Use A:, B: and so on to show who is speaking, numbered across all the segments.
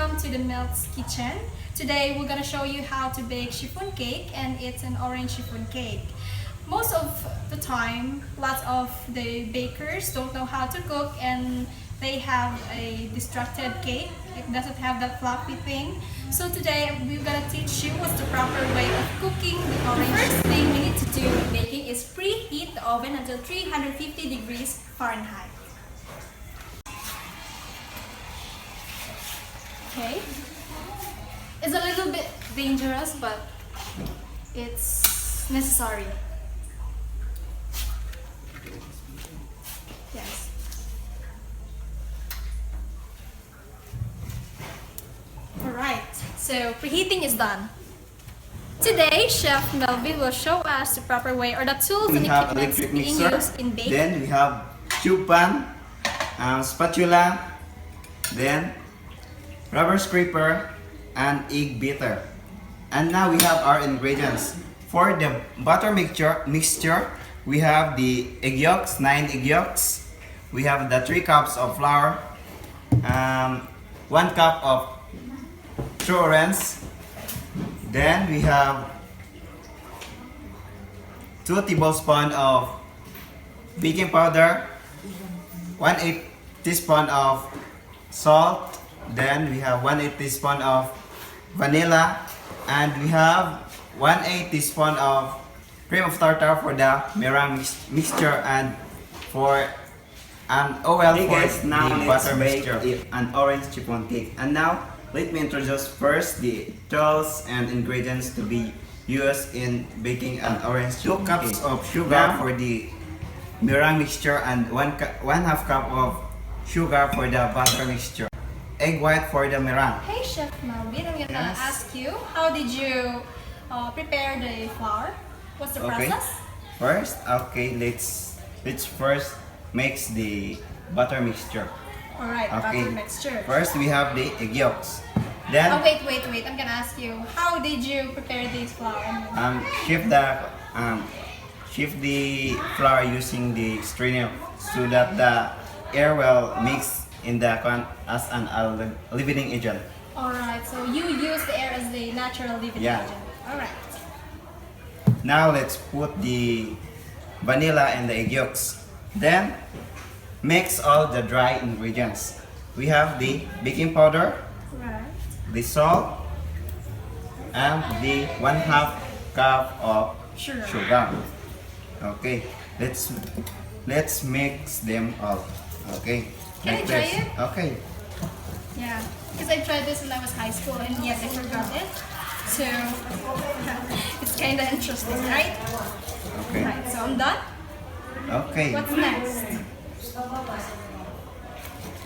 A: welcome to the Melt's Kitchen. Today we're gonna show you how to bake chiffon cake, and it's an orange chiffon cake. Most of the time, lots of the bakers don't know how to cook and they have a distracted cake. It doesn't have that fluffy thing. So today we're gonna teach you what's the proper way of cooking the orange. The first thing we need to do with baking is preheat the oven until 350 degrees Fahrenheit. Okay, it's a little bit dangerous, but it's necessary. Yes. Alright, so preheating is done. Today, Chef Melvin will show us the proper way or the tools and equipment being used in baking.
B: Then we have Chiffon, spatula, then rubber scraper, and egg beater. And now we have our ingredients. For the butter mixture, we have the egg yolks, 9 egg yolks. We have the 3 cups of flour, 1 cup of true orange. Then we have 2 tablespoons of baking powder, 1/8 teaspoon of salt. Then we have 1/8 teaspoon of vanilla, and we have 1/8 teaspoon of cream of tartar for the meringue mixture, and for oil for the butter mixture. An orange chiffon cake. And now let me introduce first the tools and ingredients to be used in baking an orange chiffon cake. 2 cups of sugar for the meringue mixture, and 1/2 cup of sugar for the butter mixture. Egg white for the meringue.
A: Hey Chef Melvin, I'm gonna ask you, how did you prepare the flour? What's the process?
B: First, let's first mix the butter mixture.
A: Alright, butter mixture.
B: First, we have the egg yolks. Then,
A: wait. I'm gonna ask you, how did you prepare this flour?
B: shift the flour using the strainer so that the air will mix in the as an leavening agent.
A: Alright, so you use the air as the natural leavening agent. Alright.
B: Now let's put the vanilla and the egg yolks. Then mix all the dry ingredients. We have the baking powder, the salt, and the 1/2 cup of sugar. Okay, let's mix them all. Okay.
A: Can I try it?
B: Okay.
A: Yeah, because I tried this when I was high school and yes, I forgot it. So it's kind of interesting, right?
B: Okay.
A: Right, so I'm done.
B: Okay.
A: What's next?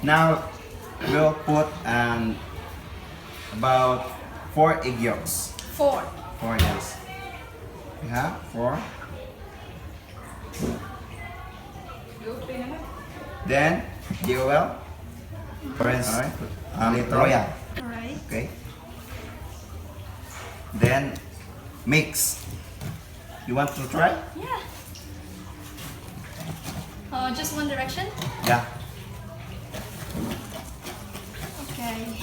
B: Now we'll put about 4 egg yolks.
A: 4.
B: 4 yes. We have 4. Then the oil. Alright. Royal.
A: Alright.
B: Okay. Then mix. You want to try?
A: Yeah. Just one direction?
B: Yeah.
A: Okay.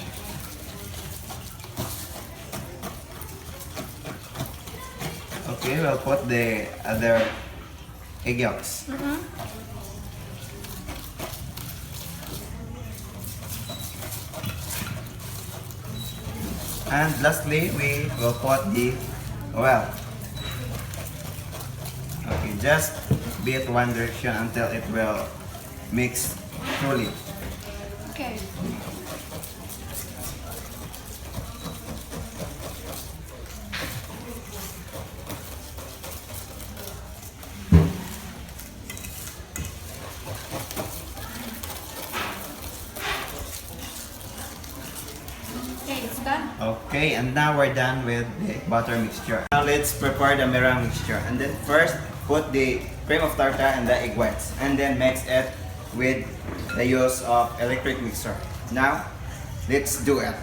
B: Okay, we'll put the other egg yolks. And lastly, we will put the oil. Okay, just beat one direction until it will mix truly.
A: Okay. Okay, it's done.
B: Okay, and now we're done with the butter mixture. Now let's prepare the meringue mixture. And then first, put the cream of tartar and the egg whites. And then mix it with the use of electric mixer. Now, let's do it.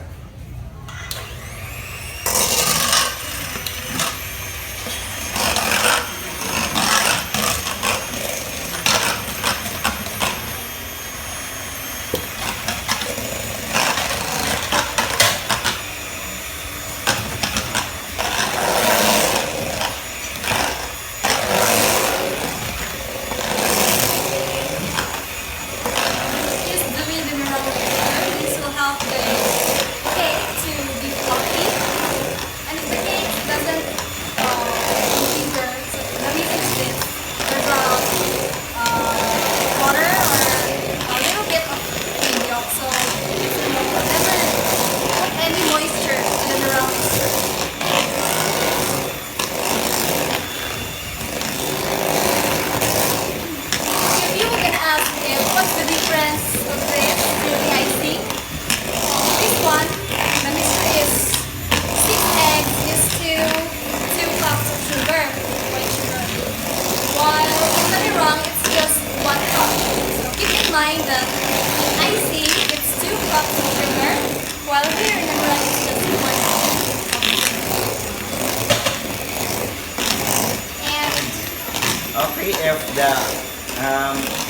B: see if the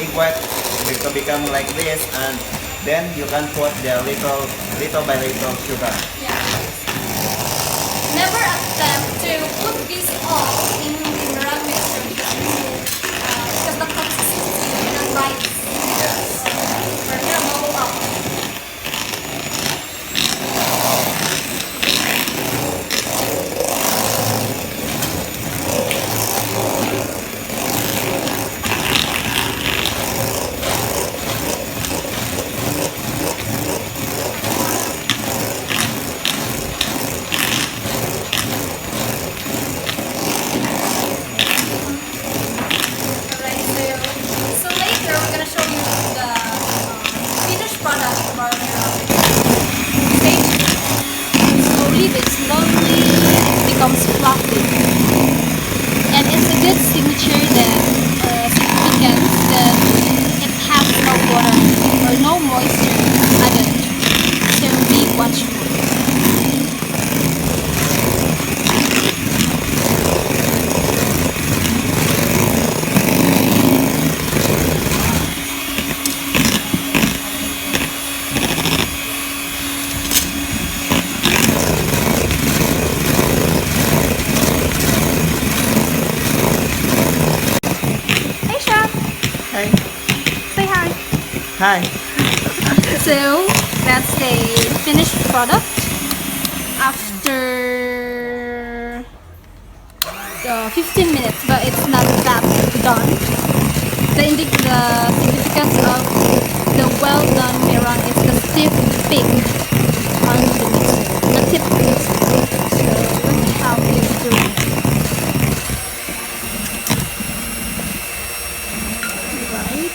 B: egg white will become like this, and then you can put the little by little sugar.
A: Yeah. Never attempt to put this all in the meringue mixture because the consistency is not right.
B: Yes.
A: We're gonna bubble up. So later we're gonna show you the finished product of our stage. Slowly but slowly it becomes fluffy, and it's a good significance that it has no water or no moisture added. So be watchful.
B: Hi.
A: Say hi.
B: Hi.
A: So that's the finished product after 15 minutes, but it's not that done. The significance of the well done meringue is the stiff peak on the mixer, the tip of the mixer. So look how he's doing it. Right.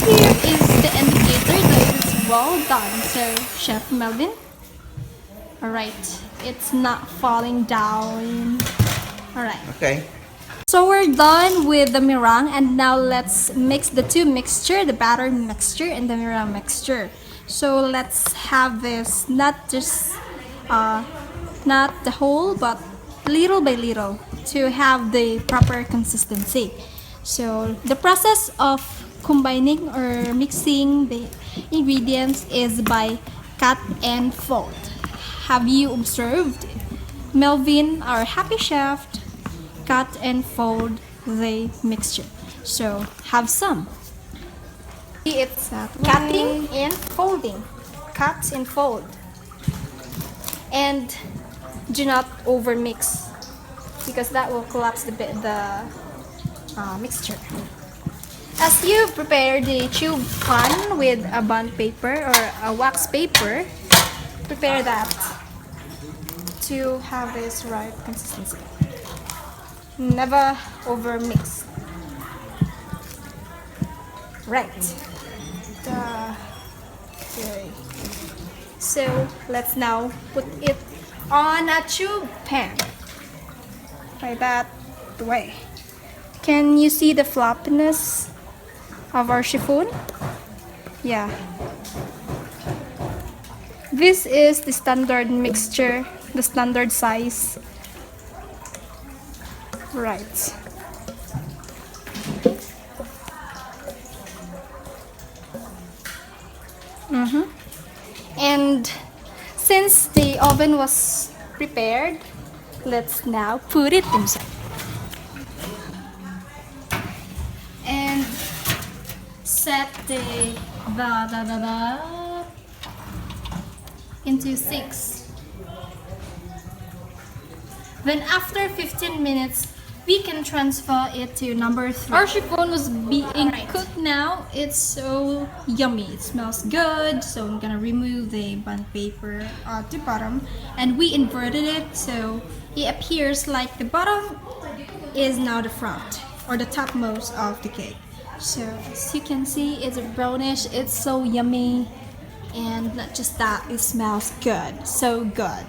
A: Here is the indicator that it's well done. So, Chef Melvin. Alright, it's not falling down. Alright.
B: Okay.
A: So we're done with the meringue, and now let's mix the two mixture, the batter mixture and the meringue mixture. So let's have this not the whole, but little by little to have the proper consistency. So the process of combining or mixing the ingredients is by cut and fold. Have you observed Melvin, our happy chef, cut and fold the mixture? So have some. It's cutting and folding. Cut and fold. And do not over mix because that will collapse the mixture. As you prepare the tube pan with a bond paper or a wax paper, prepare that to have this right consistency. Never over mix. Right. Okay. So let's now put it on a tube pan. Like that way. Can you see the floppiness of our chiffon? Yeah. This is the standard mixture, the standard size. Right. And since the oven was prepared, let's now put it inside. And set the into 6. Then after 15 minutes, we can transfer it to number 3. Our chiffon was being cooked now. It's so yummy. It smells good. So I'm gonna remove the bond paper at the bottom, and we inverted it so it appears like the bottom is now the front or the topmost of the cake. So as you can see, it's brownish. It's so yummy, and not just that, it smells good. So good.